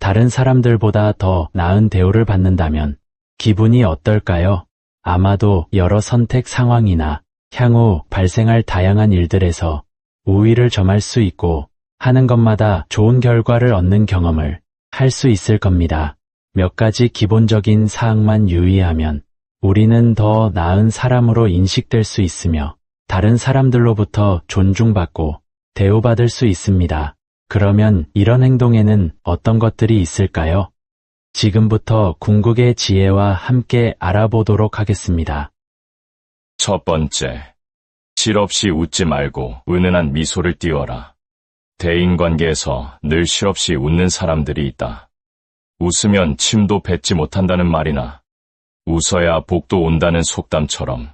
다른 사람들보다 더 나은 대우를 받는다면 기분이 어떨까요? 아마도 여러 선택 상황이나 향후 발생할 다양한 일들에서 우위를 점할 수 있고 하는 것마다 좋은 결과를 얻는 경험을 할 수 있을 겁니다. 몇 가지 기본적인 사항만 유의하면 우리는 더 나은 사람으로 인식될 수 있으며 다른 사람들로부터 존중받고 대우받을 수 있습니다. 그러면 이런 행동에는 어떤 것들이 있을까요? 지금부터 궁극의 지혜와 함께 알아보도록 하겠습니다. 첫 번째, 실없이 웃지 말고 은은한 미소를 띄워라. 대인관계에서 늘 실없이 웃는 사람들이 있다. 웃으면 침도 뱉지 못한다는 말이나 웃어야 복도 온다는 속담처럼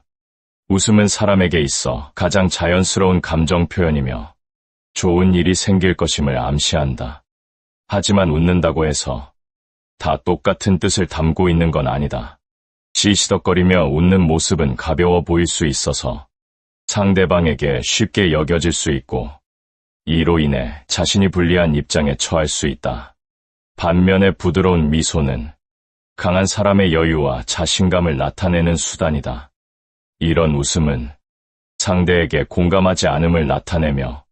웃음은 사람에게 있어 가장 자연스러운 감정 표현이며 좋은 일이 생길 것임을 암시한다. 하지만 웃는다고 해서 다 똑같은 뜻을 담고 있는 건 아니다. 시시덕거리며 웃는 모습은 가벼워 보일 수 있어서 상대방에게 쉽게 여겨질 수 있고 이로 인해 자신이 불리한 입장에 처할 수 있다. 반면에 부드러운 미소는 강한 사람의 여유와 자신감을 나타내는 수단이다. 이런 웃음은 상대에게 공감하지 않음을 나타내며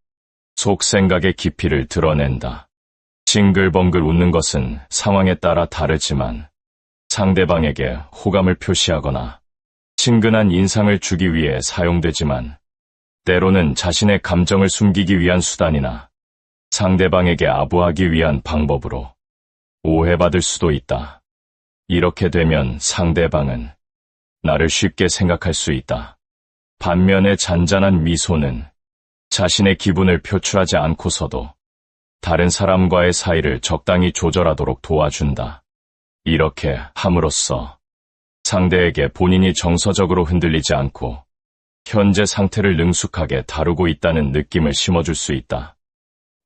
속 생각의 깊이를 드러낸다. 싱글벙글 웃는 것은 상황에 따라 다르지만 상대방에게 호감을 표시하거나 친근한 인상을 주기 위해 사용되지만 때로는 자신의 감정을 숨기기 위한 수단이나 상대방에게 아부하기 위한 방법으로 오해받을 수도 있다. 이렇게 되면 상대방은 나를 쉽게 생각할 수 있다. 반면에 잔잔한 미소는 자신의 기분을 표출하지 않고서도 다른 사람과의 사이를 적당히 조절하도록 도와준다. 이렇게 함으로써 상대에게 본인이 정서적으로 흔들리지 않고 현재 상태를 능숙하게 다루고 있다는 느낌을 심어줄 수 있다.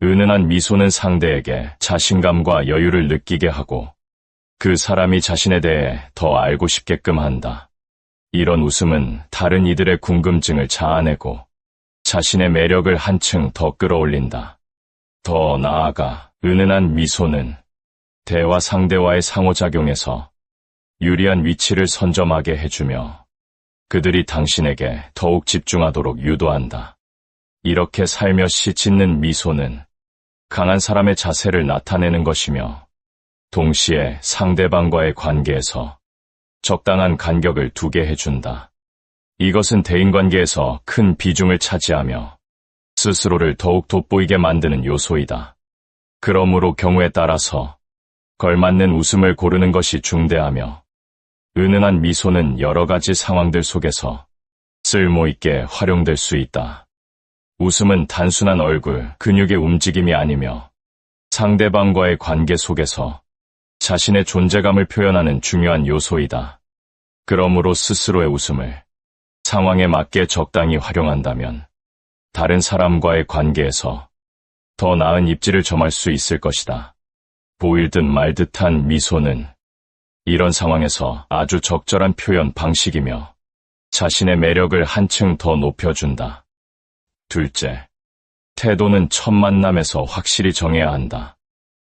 은은한 미소는 상대에게 자신감과 여유를 느끼게 하고 그 사람이 자신에 대해 더 알고 싶게끔 한다. 이런 웃음은 다른 이들의 궁금증을 자아내고 자신의 매력을 한층 더 끌어올린다. 더 나아가 은은한 미소는 대화 상대와의 상호작용에서 유리한 위치를 선점하게 해주며 그들이 당신에게 더욱 집중하도록 유도한다. 이렇게 살며시 짓는 미소는 강한 사람의 자세를 나타내는 것이며 동시에 상대방과의 관계에서 적당한 간격을 두게 해준다. 이것은 대인관계에서 큰 비중을 차지하며 스스로를 더욱 돋보이게 만드는 요소이다. 그러므로 경우에 따라서 걸맞는 웃음을 고르는 것이 중대하며 은은한 미소는 여러 가지 상황들 속에서 쓸모있게 활용될 수 있다. 웃음은 단순한 얼굴, 근육의 움직임이 아니며 상대방과의 관계 속에서 자신의 존재감을 표현하는 중요한 요소이다. 그러므로 스스로의 웃음을 상황에 맞게 적당히 활용한다면 다른 사람과의 관계에서 더 나은 입지를 점할 수 있을 것이다. 보일 듯 말 듯한 미소는 이런 상황에서 아주 적절한 표현 방식이며 자신의 매력을 한층 더 높여준다. 둘째, 태도는 첫 만남에서 확실히 정해야 한다.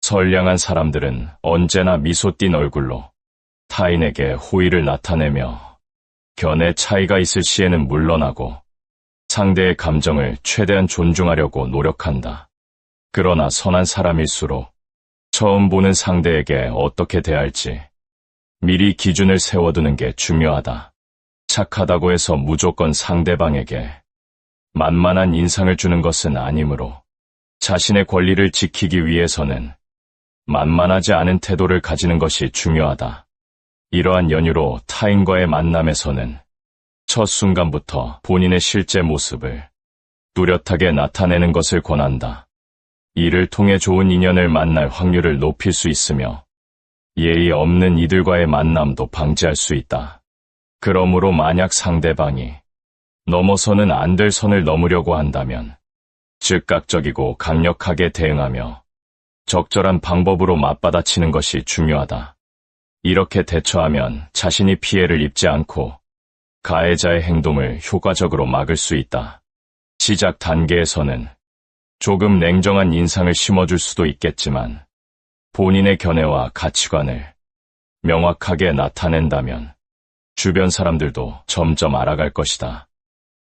선량한 사람들은 언제나 미소 띤 얼굴로 타인에게 호의를 나타내며 견해 차이가 있을 시에는 물러나고 상대의 감정을 최대한 존중하려고 노력한다. 그러나 선한 사람일수록 처음 보는 상대에게 어떻게 대할지 미리 기준을 세워두는 게 중요하다. 착하다고 해서 무조건 상대방에게 만만한 인상을 주는 것은 아니므로 자신의 권리를 지키기 위해서는 만만하지 않은 태도를 가지는 것이 중요하다. 이러한 연유로 타인과의 만남에서는 첫 순간부터 본인의 실제 모습을 뚜렷하게 나타내는 것을 권한다. 이를 통해 좋은 인연을 만날 확률을 높일 수 있으며 예의 없는 이들과의 만남도 방지할 수 있다. 그러므로 만약 상대방이 넘어서는 안 될 선을 넘으려고 한다면 즉각적이고 강력하게 대응하며 적절한 방법으로 맞받아치는 것이 중요하다. 이렇게 대처하면 자신이 피해를 입지 않고 가해자의 행동을 효과적으로 막을 수 있다. 시작 단계에서는 조금 냉정한 인상을 심어줄 수도 있겠지만 본인의 견해와 가치관을 명확하게 나타낸다면 주변 사람들도 점점 알아갈 것이다.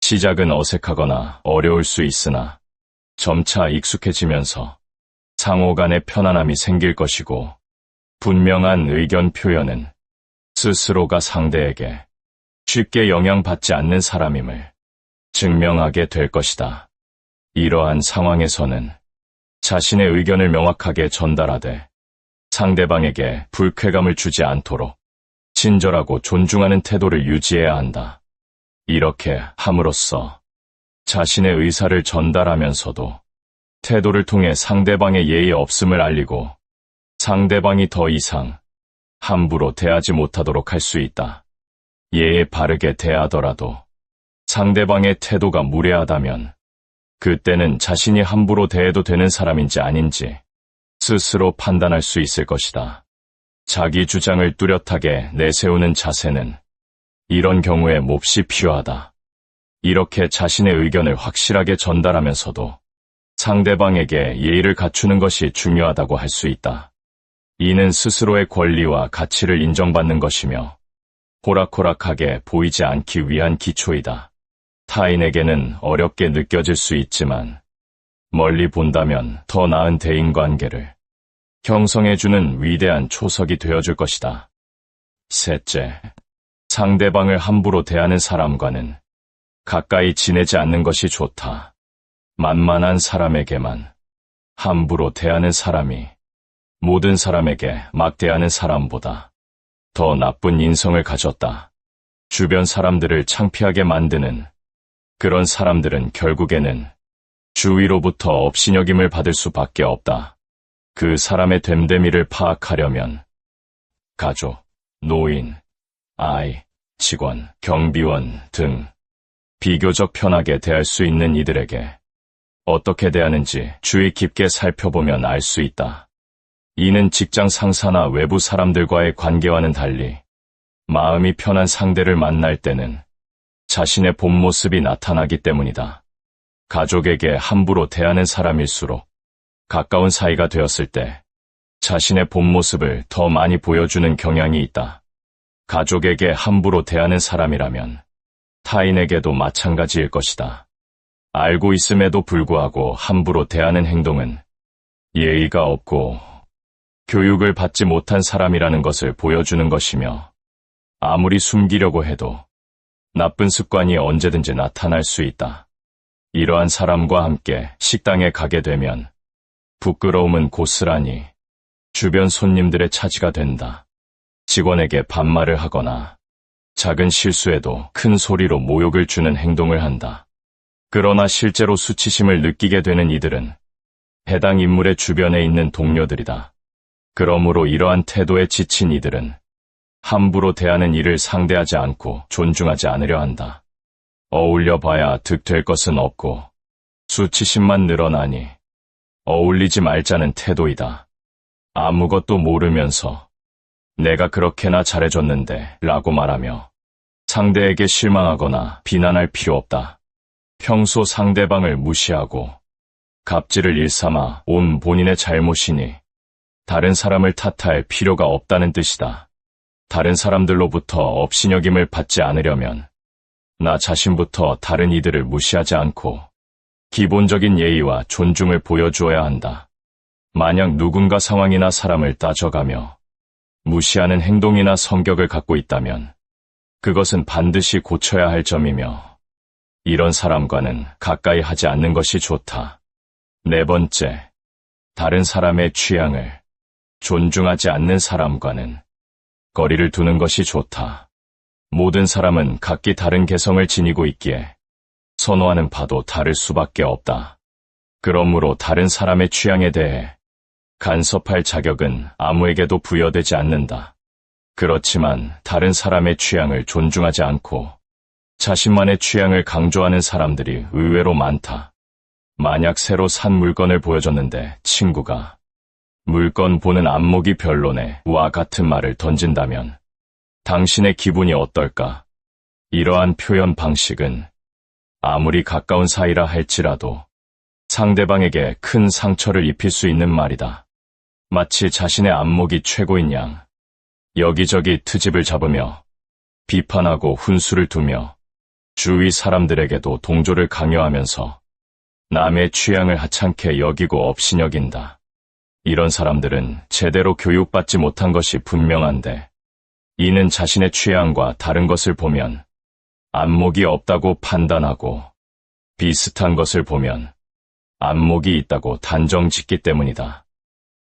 시작은 어색하거나 어려울 수 있으나 점차 익숙해지면서 상호 간의 편안함이 생길 것이고 분명한 의견 표현은 스스로가 상대에게 쉽게 영향받지 않는 사람임을 증명하게 될 것이다. 이러한 상황에서는 자신의 의견을 명확하게 전달하되 상대방에게 불쾌감을 주지 않도록 친절하고 존중하는 태도를 유지해야 한다. 이렇게 함으로써 자신의 의사를 전달하면서도 태도를 통해 상대방의 예의 없음을 알리고 상대방이 더 이상 함부로 대하지 못하도록 할 수 있다. 예에 바르게 대하더라도 상대방의 태도가 무례하다면 그때는 자신이 함부로 대해도 되는 사람인지 아닌지 스스로 판단할 수 있을 것이다. 자기 주장을 뚜렷하게 내세우는 자세는 이런 경우에 몹시 필요하다. 이렇게 자신의 의견을 확실하게 전달하면서도 상대방에게 예의를 갖추는 것이 중요하다고 할 수 있다. 이는 스스로의 권리와 가치를 인정받는 것이며 호락호락하게 보이지 않기 위한 기초이다. 타인에게는 어렵게 느껴질 수 있지만 멀리 본다면 더 나은 대인관계를 형성해주는 위대한 초석이 되어줄 것이다. 셋째, 상대방을 함부로 대하는 사람과는 가까이 지내지 않는 것이 좋다. 만만한 사람에게만 함부로 대하는 사람이 모든 사람에게 막대하는 사람보다 더 나쁜 인성을 가졌다. 주변 사람들을 창피하게 만드는 그런 사람들은 결국에는 주위로부터 업신여김을 받을 수밖에 없다. 그 사람의 됨됨이를 파악하려면 가족, 노인, 아이, 직원, 경비원 등 비교적 편하게 대할 수 있는 이들에게 어떻게 대하는지 주의 깊게 살펴보면 알 수 있다. 이는 직장 상사나 외부 사람들과의 관계와는 달리 마음이 편한 상대를 만날 때는 자신의 본 모습이 나타나기 때문이다. 가족에게 함부로 대하는 사람일수록 가까운 사이가 되었을 때 자신의 본 모습을 더 많이 보여주는 경향이 있다. 가족에게 함부로 대하는 사람이라면 타인에게도 마찬가지일 것이다. 알고 있음에도 불구하고 함부로 대하는 행동은 예의가 없고 교육을 받지 못한 사람이라는 것을 보여주는 것이며 아무리 숨기려고 해도 나쁜 습관이 언제든지 나타날 수 있다. 이러한 사람과 함께 식당에 가게 되면 부끄러움은 고스란히 주변 손님들의 차지가 된다. 직원에게 반말을 하거나 작은 실수에도 큰 소리로 모욕을 주는 행동을 한다. 그러나 실제로 수치심을 느끼게 되는 이들은 해당 인물의 주변에 있는 동료들이다. 그러므로 이러한 태도에 지친 이들은 함부로 대하는 이를 상대하지 않고 존중하지 않으려 한다. 어울려 봐야 득될 것은 없고 수치심만 늘어나니 어울리지 말자는 태도이다. 아무것도 모르면서 내가 그렇게나 잘해줬는데 라고 말하며 상대에게 실망하거나 비난할 필요 없다. 평소 상대방을 무시하고 갑질을 일삼아 온 본인의 잘못이니 다른 사람을 탓할 필요가 없다는 뜻이다. 다른 사람들로부터 업신여김을 받지 않으려면 나 자신부터 다른 이들을 무시하지 않고 기본적인 예의와 존중을 보여주어야 한다. 만약 누군가 상황이나 사람을 따져가며 무시하는 행동이나 성격을 갖고 있다면 그것은 반드시 고쳐야 할 점이며 이런 사람과는 가까이 하지 않는 것이 좋다. 네 번째, 다른 사람의 취향을 존중하지 않는 사람과는 거리를 두는 것이 좋다. 모든 사람은 각기 다른 개성을 지니고 있기에 선호하는 바도 다를 수밖에 없다. 그러므로 다른 사람의 취향에 대해 간섭할 자격은 아무에게도 부여되지 않는다. 그렇지만 다른 사람의 취향을 존중하지 않고 자신만의 취향을 강조하는 사람들이 의외로 많다. 만약 새로 산 물건을 보여줬는데 친구가 물건 보는 안목이 별로네 와 같은 말을 던진다면 당신의 기분이 어떨까? 이러한 표현 방식은 아무리 가까운 사이라 할지라도 상대방에게 큰 상처를 입힐 수 있는 말이다. 마치 자신의 안목이 최고인 양 여기저기 트집을 잡으며 비판하고 훈수를 두며 주위 사람들에게도 동조를 강요하면서 남의 취향을 하찮게 여기고 업신여긴다. 이런 사람들은 제대로 교육받지 못한 것이 분명한데 이는 자신의 취향과 다른 것을 보면 안목이 없다고 판단하고 비슷한 것을 보면 안목이 있다고 단정짓기 때문이다.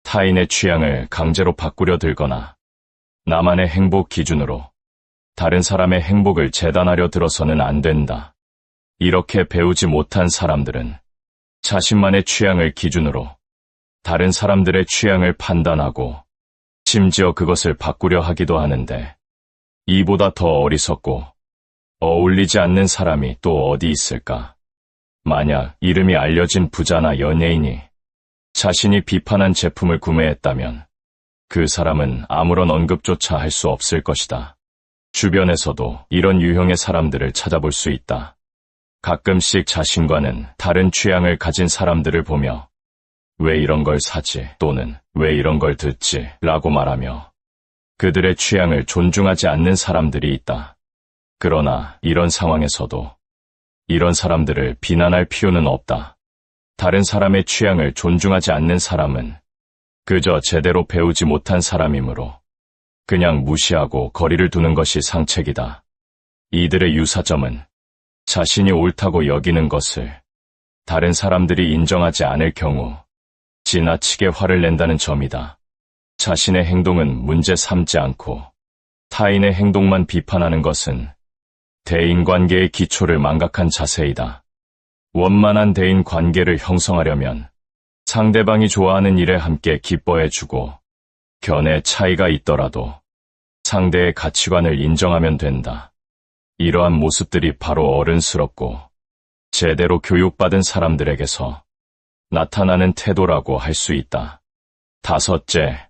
타인의 취향을 강제로 바꾸려 들거나 나만의 행복 기준으로 다른 사람의 행복을 재단하려 들어서는 안 된다. 이렇게 배우지 못한 사람들은 자신만의 취향을 기준으로 다른 사람들의 취향을 판단하고 심지어 그것을 바꾸려 하기도 하는데 이보다 더 어리석고 어울리지 않는 사람이 또 어디 있을까? 만약 이름이 알려진 부자나 연예인이 자신이 비판한 제품을 구매했다면 그 사람은 아무런 언급조차 할 수 없을 것이다. 주변에서도 이런 유형의 사람들을 찾아볼 수 있다. 가끔씩 자신과는 다른 취향을 가진 사람들을 보며 왜 이런 걸 사지 또는 왜 이런 걸 듣지 라고 말하며 그들의 취향을 존중하지 않는 사람들이 있다. 그러나 이런 상황에서도 이런 사람들을 비난할 필요는 없다. 다른 사람의 취향을 존중하지 않는 사람은 그저 제대로 배우지 못한 사람이므로 그냥 무시하고 거리를 두는 것이 상책이다. 이들의 유사점은 자신이 옳다고 여기는 것을 다른 사람들이 인정하지 않을 경우 지나치게 화를 낸다는 점이다. 자신의 행동은 문제 삼지 않고 타인의 행동만 비판하는 것은 대인관계의 기초를 망각한 자세이다. 원만한 대인관계를 형성하려면 상대방이 좋아하는 일에 함께 기뻐해주고 견해 차이가 있더라도 상대의 가치관을 인정하면 된다. 이러한 모습들이 바로 어른스럽고 제대로 교육받은 사람들에게서 나타나는 태도라고 할 수 있다. 다섯째,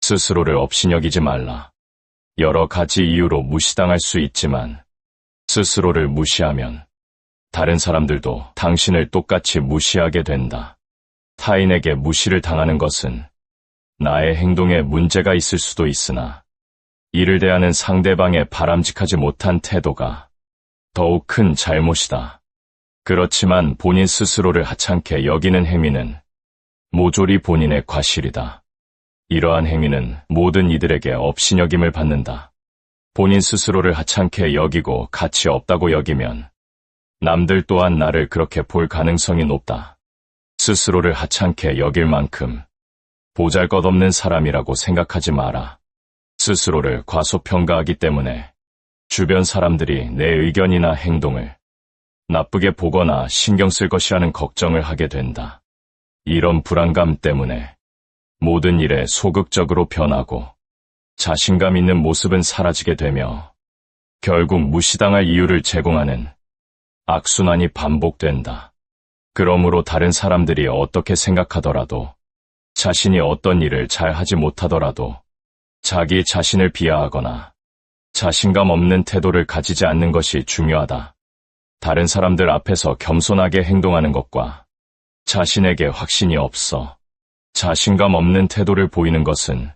스스로를 업신여기지 말라. 여러 가지 이유로 무시당할 수 있지만 스스로를 무시하면 다른 사람들도 당신을 똑같이 무시하게 된다. 타인에게 무시를 당하는 것은 나의 행동에 문제가 있을 수도 있으나 이를 대하는 상대방의 바람직하지 못한 태도가 더욱 큰 잘못이다. 그렇지만 본인 스스로를 하찮게 여기는 행위는 모조리 본인의 과실이다. 이러한 행위는 모든 이들에게 업신여김을 받는다. 본인 스스로를 하찮게 여기고 가치 없다고 여기면 남들 또한 나를 그렇게 볼 가능성이 높다. 스스로를 하찮게 여길 만큼 보잘것없는 사람이라고 생각하지 마라. 스스로를 과소평가하기 때문에 주변 사람들이 내 의견이나 행동을 나쁘게 보거나 신경 쓸 것이라는 걱정을 하게 된다. 이런 불안감 때문에 모든 일에 소극적으로 변하고 자신감 있는 모습은 사라지게 되며 결국 무시당할 이유를 제공하는 악순환이 반복된다. 그러므로 다른 사람들이 어떻게 생각하더라도 자신이 어떤 일을 잘 하지 못하더라도 자기 자신을 비하하거나 자신감 없는 태도를 가지지 않는 것이 중요하다. 다른 사람들 앞에서 겸손하게 행동하는 것과 자신에게 확신이 없어 자신감 없는 태도를 보이는 것은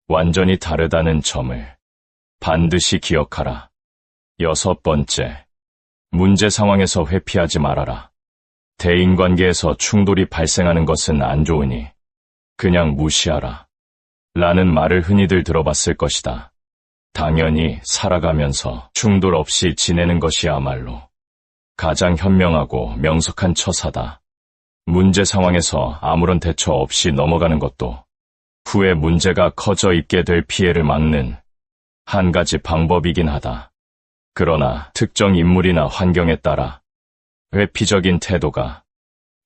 완전히 다르다는 점을 반드시 기억하라. 여섯 번째, 문제 상황에서 회피하지 말아라. 대인관계에서 충돌이 발생하는 것은 안 좋으니 그냥 무시하라. 라는 말을 흔히들 들어봤을 것이다. 당연히 살아가면서 충돌 없이 지내는 것이야말로 가장 현명하고 명석한 처사다. 문제 상황에서 아무런 대처 없이 넘어가는 것도 후에 문제가 커져 있게 될 피해를 막는 한 가지 방법이긴 하다. 그러나 특정 인물이나 환경에 따라 회피적인 태도가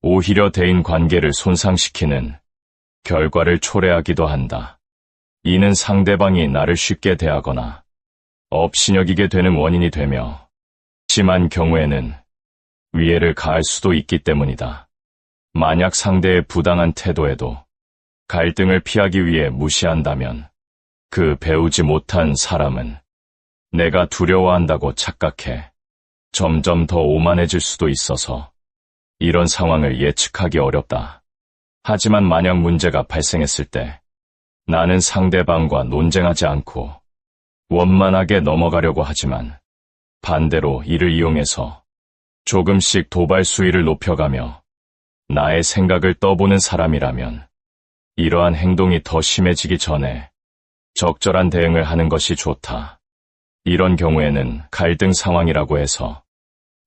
오히려 대인 관계를 손상시키는 결과를 초래하기도 한다. 이는 상대방이 나를 쉽게 대하거나 업신여기게 되는 원인이 되며 심한 경우에는 위해를 가할 수도 있기 때문이다. 만약 상대의 부당한 태도에도 갈등을 피하기 위해 무시한다면 그 배우지 못한 사람은 내가 두려워한다고 착각해 점점 더 오만해질 수도 있어서 이런 상황을 예측하기 어렵다. 하지만 만약 문제가 발생했을 때 나는 상대방과 논쟁하지 않고 원만하게 넘어가려고 하지만 반대로 이를 이용해서 조금씩 도발 수위를 높여가며 나의 생각을 떠보는 사람이라면 이러한 행동이 더 심해지기 전에 적절한 대응을 하는 것이 좋다. 이런 경우에는 갈등 상황이라고 해서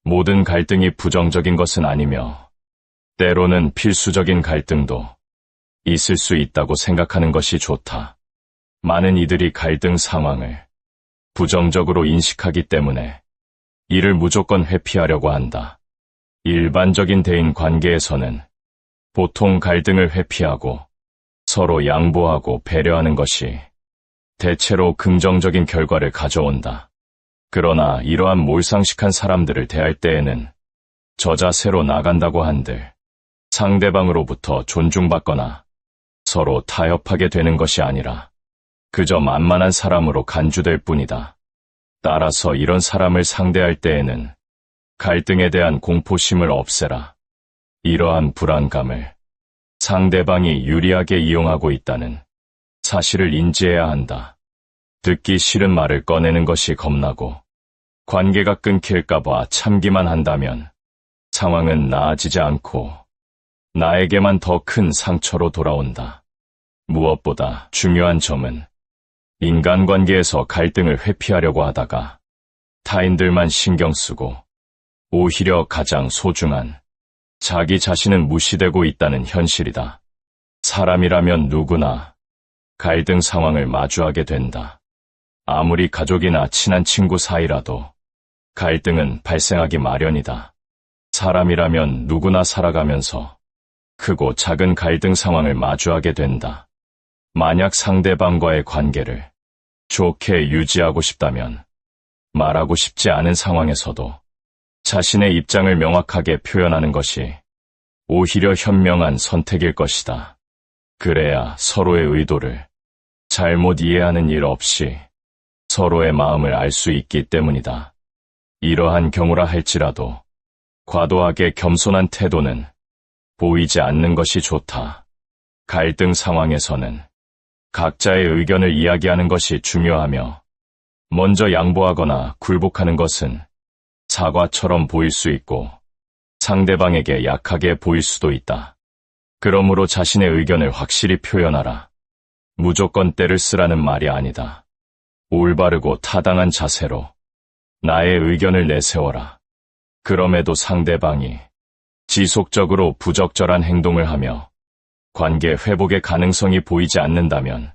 모든 갈등이 부정적인 것은 아니며 때로는 필수적인 갈등도 있을 수 있다고 생각하는 것이 좋다. 많은 이들이 갈등 상황을 부정적으로 인식하기 때문에 이를 무조건 회피하려고 한다. 일반적인 대인 관계에서는 보통 갈등을 회피하고 서로 양보하고 배려하는 것이 대체로 긍정적인 결과를 가져온다. 그러나 이러한 몰상식한 사람들을 대할 때에는 저 자세로 나간다고 한들 상대방으로부터 존중받거나 서로 타협하게 되는 것이 아니라 그저 만만한 사람으로 간주될 뿐이다. 따라서 이런 사람을 상대할 때에는 갈등에 대한 공포심을 없애라. 이러한 불안감을 상대방이 유리하게 이용하고 있다는 사실을 인지해야 한다. 듣기 싫은 말을 꺼내는 것이 겁나고 관계가 끊길까봐 참기만 한다면 상황은 나아지지 않고 나에게만 더 큰 상처로 돌아온다. 무엇보다 중요한 점은 인간관계에서 갈등을 회피하려고 하다가 타인들만 신경 쓰고 오히려 가장 소중한 자기 자신은 무시되고 있다는 현실이다. 사람이라면 누구나 갈등 상황을 마주하게 된다. 아무리 가족이나 친한 친구 사이라도 갈등은 발생하기 마련이다. 사람이라면 누구나 살아가면서 크고 작은 갈등 상황을 마주하게 된다. 만약 상대방과의 관계를 좋게 유지하고 싶다면 말하고 싶지 않은 상황에서도 자신의 입장을 명확하게 표현하는 것이 오히려 현명한 선택일 것이다. 그래야 서로의 의도를 잘못 이해하는 일 없이 서로의 마음을 알 수 있기 때문이다. 이러한 경우라 할지라도 과도하게 겸손한 태도는 보이지 않는 것이 좋다. 갈등 상황에서는 각자의 의견을 이야기하는 것이 중요하며 먼저 양보하거나 굴복하는 것은 사과처럼 보일 수 있고 상대방에게 약하게 보일 수도 있다. 그러므로 자신의 의견을 확실히 표현하라. 무조건 때를 쓰라는 말이 아니다. 올바르고 타당한 자세로 나의 의견을 내세워라. 그럼에도 상대방이 지속적으로 부적절한 행동을 하며 관계 회복의 가능성이 보이지 않는다면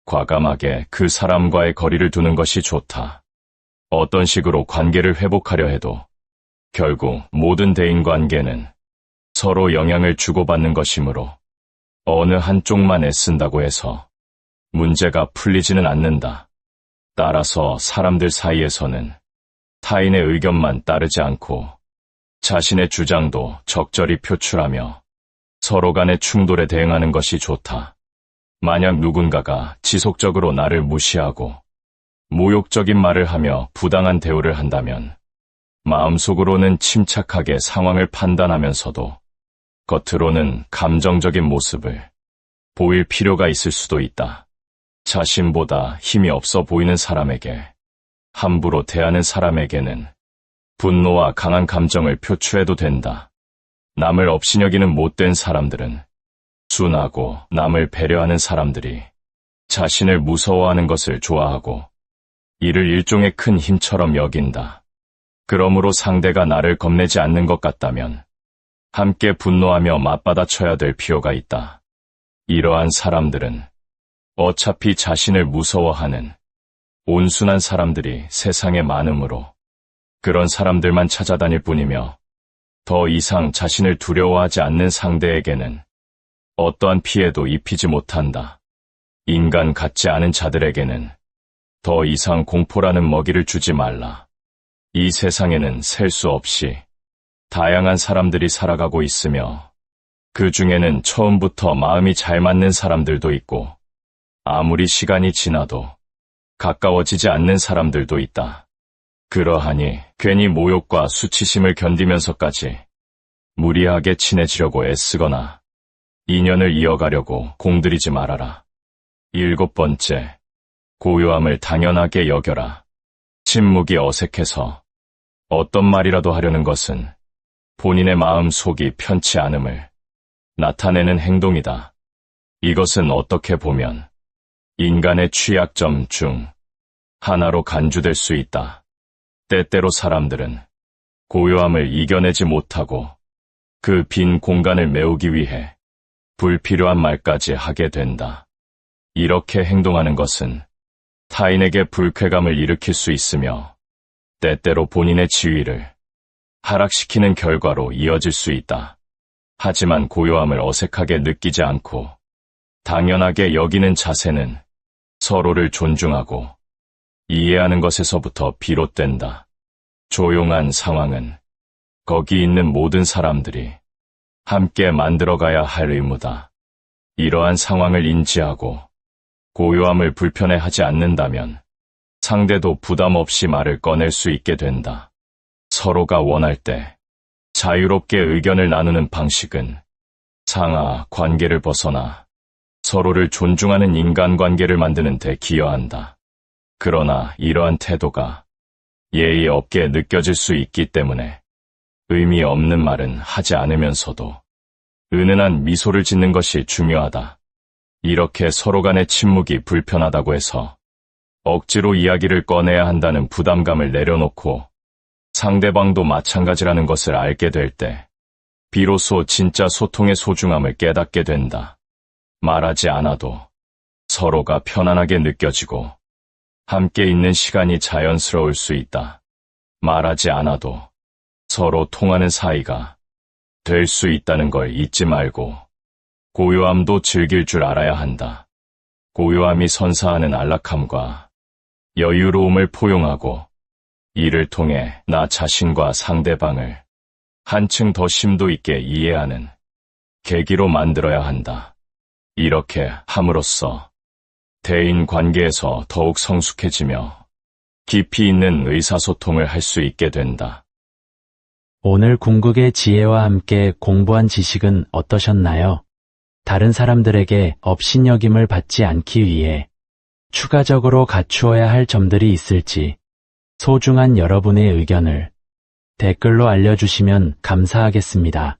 과감하게 그 사람과의 거리를 두는 것이 좋다. 어떤 식으로 관계를 회복하려 해도 결국 모든 대인관계는 서로 영향을 주고받는 것이므로 어느 한쪽만 애쓴다고 해서 문제가 풀리지는 않는다. 따라서 사람들 사이에서는 타인의 의견만 따르지 않고 자신의 주장도 적절히 표출하며 서로 간의 충돌에 대응하는 것이 좋다. 만약 누군가가 지속적으로 나를 무시하고 모욕적인 말을 하며 부당한 대우를 한다면 마음속으로는 침착하게 상황을 판단하면서도 겉으로는 감정적인 모습을 보일 필요가 있을 수도 있다. 자신보다 힘이 없어 보이는 사람에게 함부로 대하는 사람에게는 분노와 강한 감정을 표출해도 된다. 남을 업신여기는 못된 사람들은 순하고 남을 배려하는 사람들이 자신을 무서워하는 것을 좋아하고 이를 일종의 큰 힘처럼 여긴다. 그러므로 상대가 나를 겁내지 않는 것 같다면 함께 분노하며 맞받아쳐야 될 필요가 있다. 이러한 사람들은 어차피 자신을 무서워하는 온순한 사람들이 세상에 많으므로 그런 사람들만 찾아다닐 뿐이며 더 이상 자신을 두려워하지 않는 상대에게는 어떠한 피해도 입히지 못한다. 인간 같지 않은 자들에게는 더 이상 공포라는 먹이를 주지 말라. 이 세상에는 셀 수 없이 다양한 사람들이 살아가고 있으며 그 중에는 처음부터 마음이 잘 맞는 사람들도 있고 아무리 시간이 지나도 가까워지지 않는 사람들도 있다. 그러하니 괜히 모욕과 수치심을 견디면서까지 무리하게 친해지려고 애쓰거나 인연을 이어가려고 공들이지 말아라. 7번째, 고요함을 당연하게 여겨라. 침묵이 어색해서 어떤 말이라도 하려는 것은 본인의 마음 속이 편치 않음을 나타내는 행동이다. 이것은 어떻게 보면 인간의 취약점 중 하나로 간주될 수 있다. 때때로 사람들은 고요함을 이겨내지 못하고 그 빈 공간을 메우기 위해 불필요한 말까지 하게 된다. 이렇게 행동하는 것은 타인에게 불쾌감을 일으킬 수 있으며 때때로 본인의 지위를 하락시키는 결과로 이어질 수 있다. 하지만 고요함을 어색하게 느끼지 않고 당연하게 여기는 자세는 서로를 존중하고 이해하는 것에서부터 비롯된다. 조용한 상황은 거기 있는 모든 사람들이 함께 만들어가야 할 의무다. 이러한 상황을 인지하고 고요함을 불편해하지 않는다면 상대도 부담 없이 말을 꺼낼 수 있게 된다. 서로가 원할 때 자유롭게 의견을 나누는 방식은 상하 관계를 벗어나 서로를 존중하는 인간관계를 만드는 데 기여한다. 그러나 이러한 태도가 예의 없게 느껴질 수 있기 때문에 의미 없는 말은 하지 않으면서도 은은한 미소를 짓는 것이 중요하다. 이렇게 서로 간의 침묵이 불편하다고 해서 억지로 이야기를 꺼내야 한다는 부담감을 내려놓고 상대방도 마찬가지라는 것을 알게 될 때 비로소 진짜 소통의 소중함을 깨닫게 된다. 말하지 않아도 서로가 편안하게 느껴지고 함께 있는 시간이 자연스러울 수 있다. 말하지 않아도 서로 통하는 사이가 될 수 있다는 걸 잊지 말고 고요함도 즐길 줄 알아야 한다. 고요함이 선사하는 안락함과 여유로움을 포용하고 이를 통해 나 자신과 상대방을 한층 더 심도 있게 이해하는 계기로 만들어야 한다. 이렇게 함으로써 대인 관계에서 더욱 성숙해지며 깊이 있는 의사소통을 할 수 있게 된다. 오늘 궁극의 지혜와 함께 공부한 지식은 어떠셨나요? 다른 사람들에게 업신여김을 받지 않기 위해 추가적으로 갖추어야 할 점들이 있을지 소중한 여러분의 의견을 댓글로 알려주시면 감사하겠습니다.